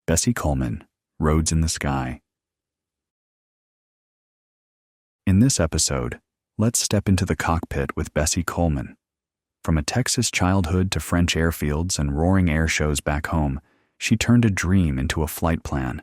Bessie Coleman, Roads in the Sky. In this episode, let's step into the cockpit with Bessie Coleman. From a Texas childhood to French airfields and roaring air shows back home, she turned a dream into a flight plan,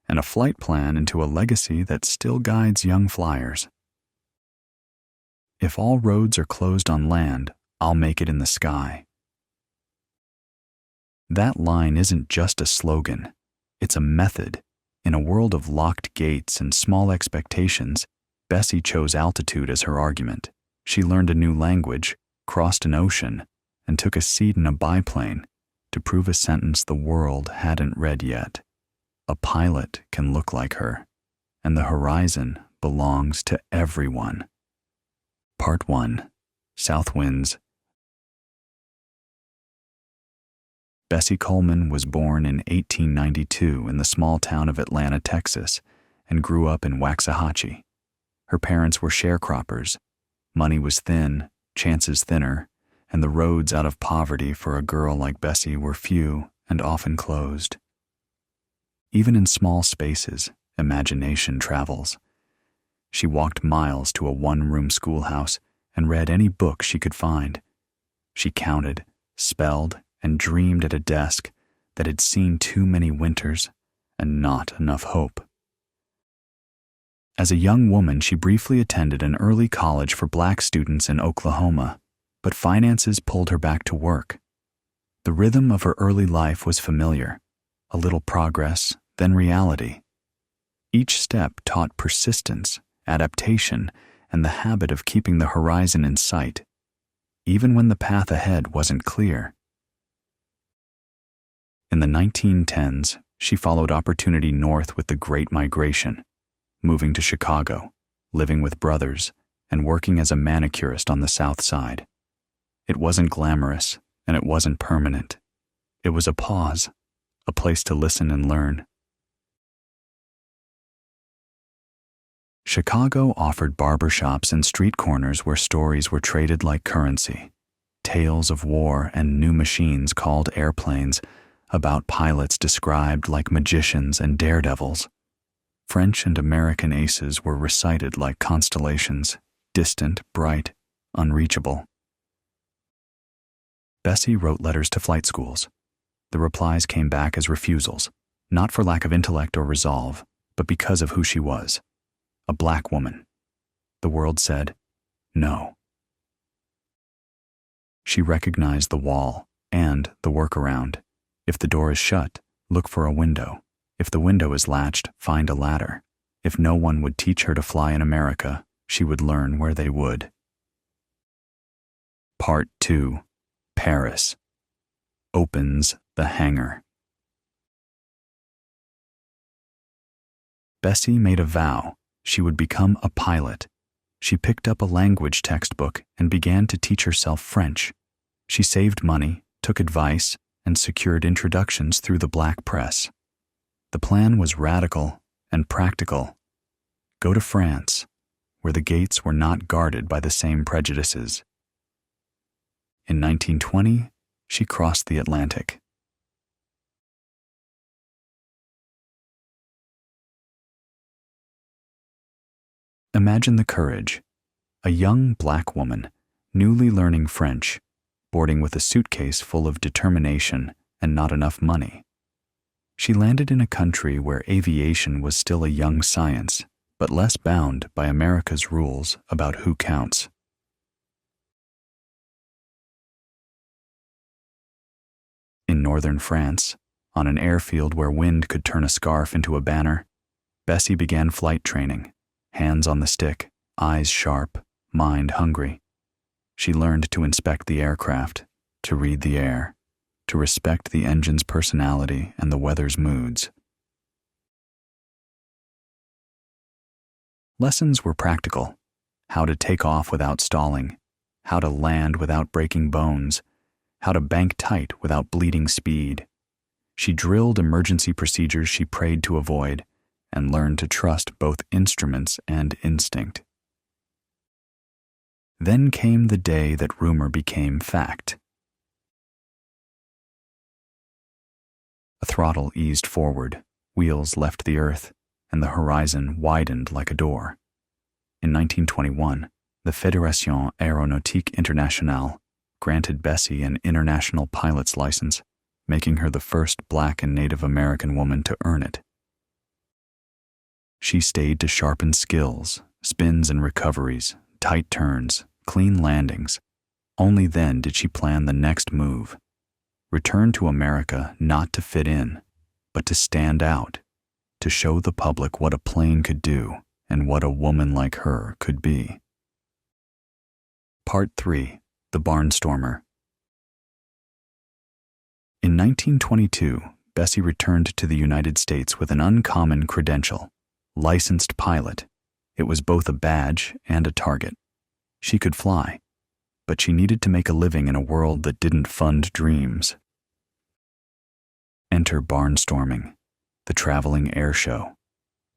and a flight plan into a legacy that still guides young flyers. If all roads are closed on land, I'll make it in the sky. That line isn't just a slogan, it's a method. In a world of locked gates and small expectations, Bessie chose altitude as her argument. She learned a new language, crossed an ocean, and took a seat in a biplane to prove a sentence the world hadn't read yet. A pilot can look like her, and the horizon belongs to everyone. Part 1. South Winds. Bessie Coleman was born in 1892 in the small town of Atlanta, Texas, and grew up in Waxahachie. Her parents were sharecroppers. Money was thin, chances thinner, and the roads out of poverty for a girl like Bessie were few and often closed. Even in small spaces, imagination travels. She walked miles to a one-room schoolhouse and read any book she could find. She counted, spelled, and dreamed at a desk that had seen too many winters and not enough hope. As a young woman, she briefly attended an early college for black students in Oklahoma, but finances pulled her back to work. The rhythm of her early life was familiar, a little progress, then reality. Each step taught persistence, adaptation, and the habit of keeping the horizon in sight, even when the path ahead wasn't clear. In the 1910s, she followed opportunity north with the Great Migration, moving to Chicago, living with brothers, and working as a manicurist on the South Side. It wasn't glamorous, and it wasn't permanent. It was a pause, a place to listen and learn. Chicago offered barbershops and street corners where stories were traded like currency, tales of war and new machines called airplanes, about pilots described like magicians and daredevils. French and American aces were recited like constellations, distant, bright, unreachable. Bessie wrote letters to flight schools. The replies came back as refusals, not for lack of intellect or resolve, but because of who she was. A black woman. The world said, no. She recognized the wall and the workaround. If the door is shut, look for a window. If the window is latched, find a ladder. If no one would teach her to fly in America, she would learn where they would. Part 2. Paris. Opens the hangar. Bessie made a vow. She would become a pilot. She picked up a language textbook and began to teach herself French. She saved money, took advice, and secured introductions through the black press. The plan was radical and practical. Go to France, where the gates were not guarded by the same prejudices. In 1920, she crossed the Atlantic. Imagine the courage. A young black woman, newly learning French, boarding with a suitcase full of determination and not enough money. She landed in a country where aviation was still a young science, but less bound by America's rules about who counts. In northern France, on an airfield where wind could turn a scarf into a banner, Bessie began flight training, hands on the stick, eyes sharp, mind hungry. She learned to inspect the aircraft, to read the air, to respect the engine's personality and the weather's moods. Lessons were practical: how to take off without stalling, how to land without breaking bones, how to bank tight without bleeding speed. She drilled emergency procedures she prayed to avoid, and learned to trust both instruments and instinct. Then came the day that rumor became fact. A throttle eased forward, wheels left the earth, and the horizon widened like a door. In 1921, the Fédération Aéronautique Internationale granted Bessie an international pilot's license, making her the first Black and Native American woman to earn it. She stayed to sharpen skills, spins and recoveries, tight turns, clean landings. Only then did she plan the next move. Return to America not to fit in, but to stand out, to show the public what a plane could do and what a woman like her could be. Part 3. The Barnstormer. In 1922, Bessie returned to the United States with an uncommon credential: licensed pilot. It was both a badge and a target. She could fly, but she needed to make a living in a world that didn't fund dreams. Enter barnstorming, the traveling air show.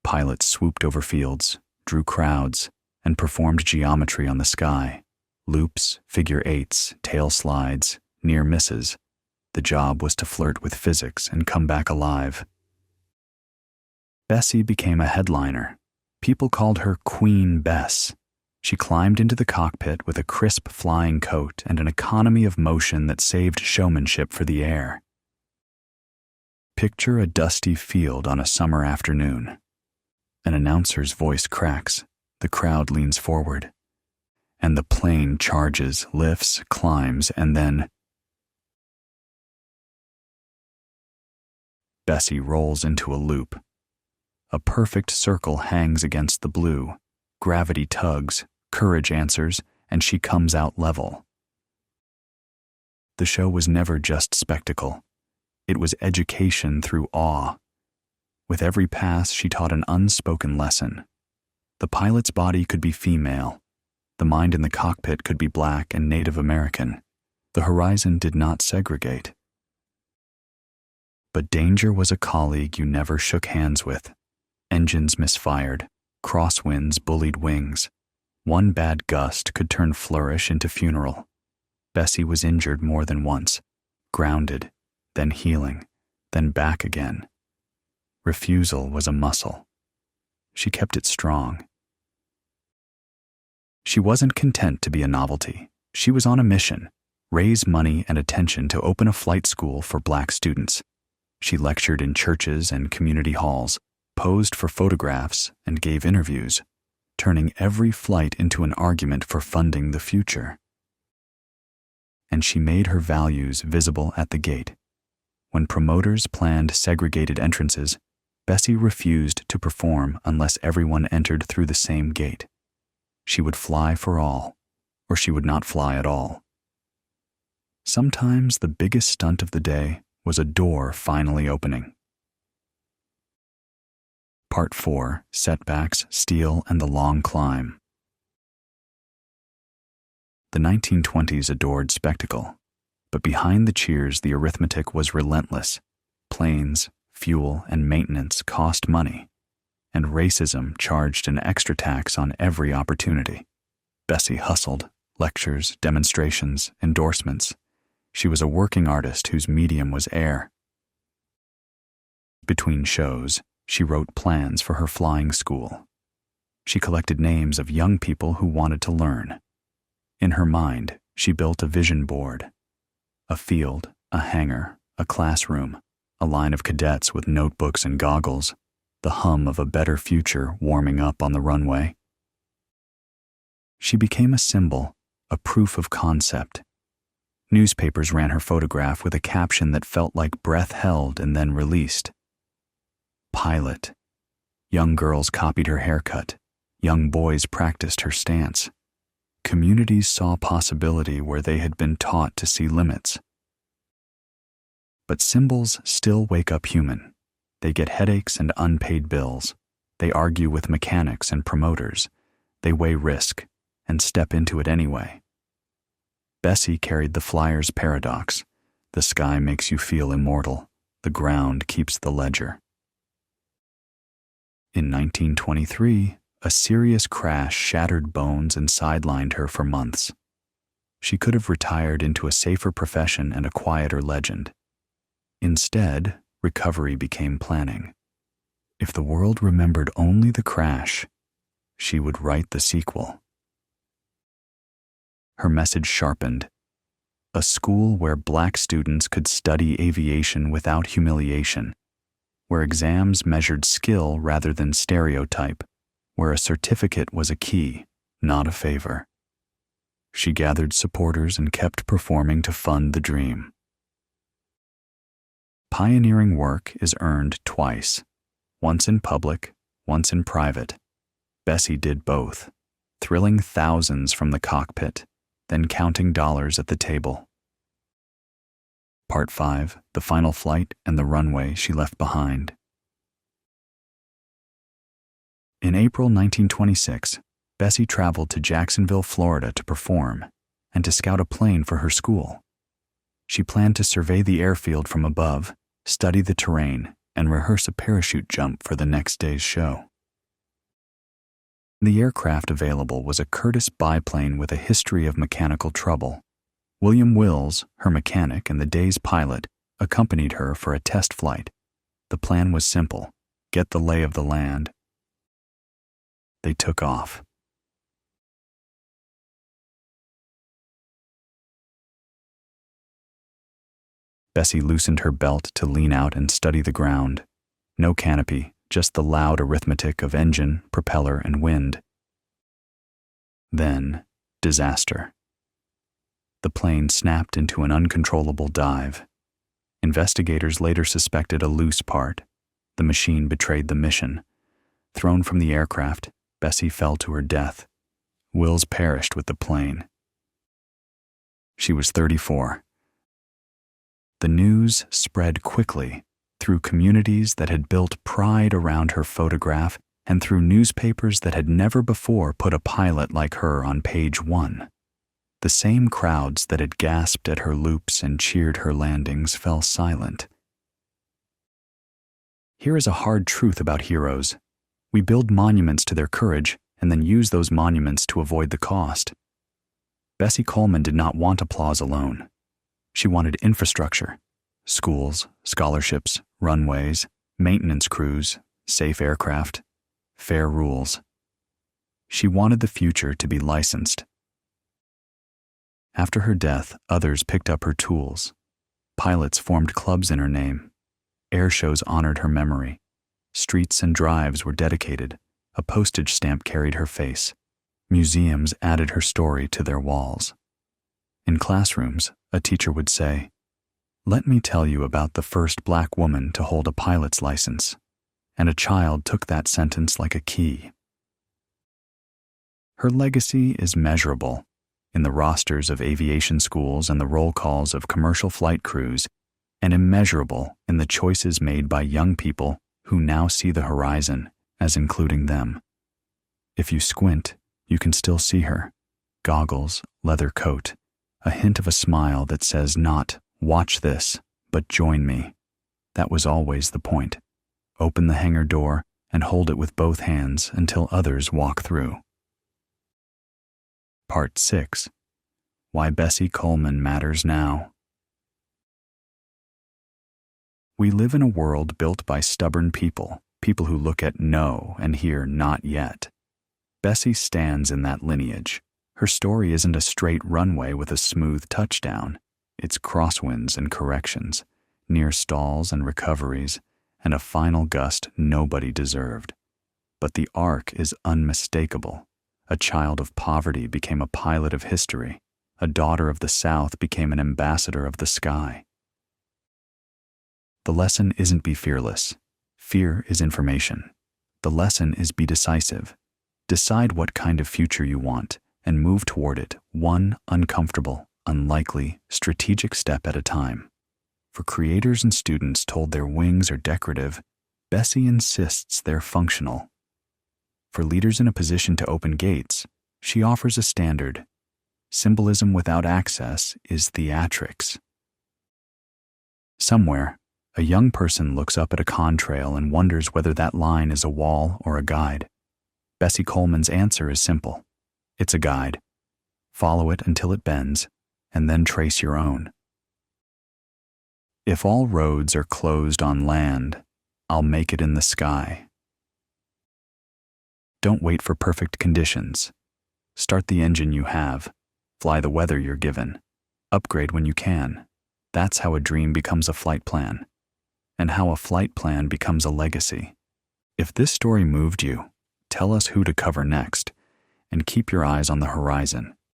Pilots swooped over fields, drew crowds, and performed geometry on the sky. Loops, figure eights, tail slides, near misses. The job was to flirt with physics and come back alive. Bessie became a headliner. People called her Queen Bess. She climbed into the cockpit with a crisp flying coat and an economy of motion that saved showmanship for the air. Picture a dusty field on a summer afternoon. An announcer's voice cracks, the crowd leans forward, and the plane charges, lifts, climbs, and then Bessie rolls into a loop. A perfect circle hangs against the blue. Gravity tugs, courage answers, and she comes out level. The show was never just spectacle. It was education through awe. With every pass, she taught an unspoken lesson. The pilot's body could be female. The mind in the cockpit could be Black and Native American. The horizon did not segregate. But danger was a colleague you never shook hands with. Engines misfired. Crosswinds bullied wings. One bad gust could turn flourish into funeral. Bessie was injured more than once. Grounded, then healing, then back again. Refusal was a muscle. She kept it strong. She wasn't content to be a novelty. She was on a mission: raise money and attention to open a flight school for Black students. She lectured in churches and community halls, posed for photographs, and gave interviews, turning every flight into an argument for funding the future. And she made her values visible at the gate. When promoters planned segregated entrances, Bessie refused to perform unless everyone entered through the same gate. She would fly for all, or she would not fly at all. Sometimes the biggest stunt of the day was a door finally opening. Part 4. Setbacks, Steel, and the Long Climb. The 1920s adored spectacle, but behind the cheers the arithmetic was relentless. Planes, fuel, and maintenance cost money, and racism charged an extra tax on every opportunity. Bessie hustled: lectures, demonstrations, endorsements. She was a working artist whose medium was air. Between shows, she wrote plans for her flying school. She collected names of young people who wanted to learn. In her mind, she built a vision board. A field, a hangar, a classroom, a line of cadets with notebooks and goggles, the hum of a better future warming up on the runway. She became a symbol, a proof of concept. Newspapers ran her photograph with a caption that felt like breath held and then released. Pilot. Young girls copied her haircut. Young boys practiced her stance. Communities saw possibility where they had been taught to see limits. But symbols still wake up human. They get headaches and unpaid bills. They argue with mechanics and promoters. They weigh risk and step into it anyway. Bessie carried the flyer's paradox. The sky makes you feel immortal. The ground keeps the ledger. In 1923, a serious crash shattered bones and sidelined her for months. She could have retired into a safer profession and a quieter legend. Instead, recovery became planning. If the world remembered only the crash, she would write the sequel. Her message sharpened. A school where Black students could study aviation without humiliation, where exams measured skill rather than stereotype, where a certificate was a key, not a favor. She gathered supporters and kept performing to fund the dream. Pioneering work is earned twice, once in public, once in private. Bessie did both, thrilling thousands from the cockpit, then counting dollars at the table. Part 5, the final flight and the runway she left behind. In April 1926, Bessie traveled to Jacksonville, Florida to perform and to scout a plane for her school. She planned to survey the airfield from above, study the terrain, and rehearse a parachute jump for the next day's show. The aircraft available was a Curtiss biplane with a history of mechanical trouble. William Wills, her mechanic and the day's pilot, accompanied her for a test flight. The plan was simple: get the lay of the land. They took off. Bessie loosened her belt to lean out and study the ground. No canopy, just the loud arithmetic of engine, propeller, and wind. Then, disaster. The plane snapped into an uncontrollable dive. Investigators later suspected a loose part. The machine betrayed the mission. Thrown from the aircraft, Bessie fell to her death. Wills perished with the plane. She was 34. The news spread quickly through communities that had built pride around her photograph and through newspapers that had never before put a pilot like her on page 1. The same crowds that had gasped at her loops and cheered her landings fell silent. Here is a hard truth about heroes. We build monuments to their courage and then use those monuments to avoid the cost. Bessie Coleman did not want applause alone. She wanted infrastructure: schools, scholarships, runways, maintenance crews, safe aircraft, fair rules. She wanted the future to be licensed. After her death, others picked up her tools. Pilots formed clubs in her name. Air shows honored her memory. Streets and drives were dedicated. A postage stamp carried her face. Museums added her story to their walls. In classrooms, a teacher would say, "Let me tell you about the first Black woman to hold a pilot's license." And a child took that sentence like a key. Her legacy is measurable in the rosters of aviation schools and the roll calls of commercial flight crews, and immeasurable in the choices made by young people who now see the horizon as including them. If you squint, you can still see her. Goggles, leather coat, a hint of a smile that says not, "Watch this," but "Join me." That was always the point. Open the hangar door and hold it with both hands until others walk through. Part 6. Why Bessie Coleman Matters Now. We live in a world built by stubborn people who look at no and hear not yet. Bessie stands in that lineage. Her story isn't a straight runway with a smooth touchdown. It's crosswinds and corrections, near stalls and recoveries, and a final gust nobody deserved. But the arc is unmistakable. A child of poverty became a pilot of history. A daughter of the South became an ambassador of the sky. The lesson isn't be fearless. Fear is information. The lesson is be decisive. Decide what kind of future you want and move toward it, one uncomfortable, unlikely, strategic step at a time. For creators and students told their wings are decorative, Bessie insists they're functional. For leaders in a position to open gates, she offers a standard. Symbolism without access is theatrics. Somewhere, a young person looks up at a contrail and wonders whether that line is a wall or a guide. Bessie Coleman's answer is simple. It's a guide. Follow it until it bends, and then trace your own. If all roads are closed on land, I'll make it in the sky. Don't wait for perfect conditions. Start the engine you have, fly the weather you're given, upgrade when you can. That's how a dream becomes a flight plan, and how a flight plan becomes a legacy. If this story moved you, tell us who to cover next, and keep your eyes on the horizon.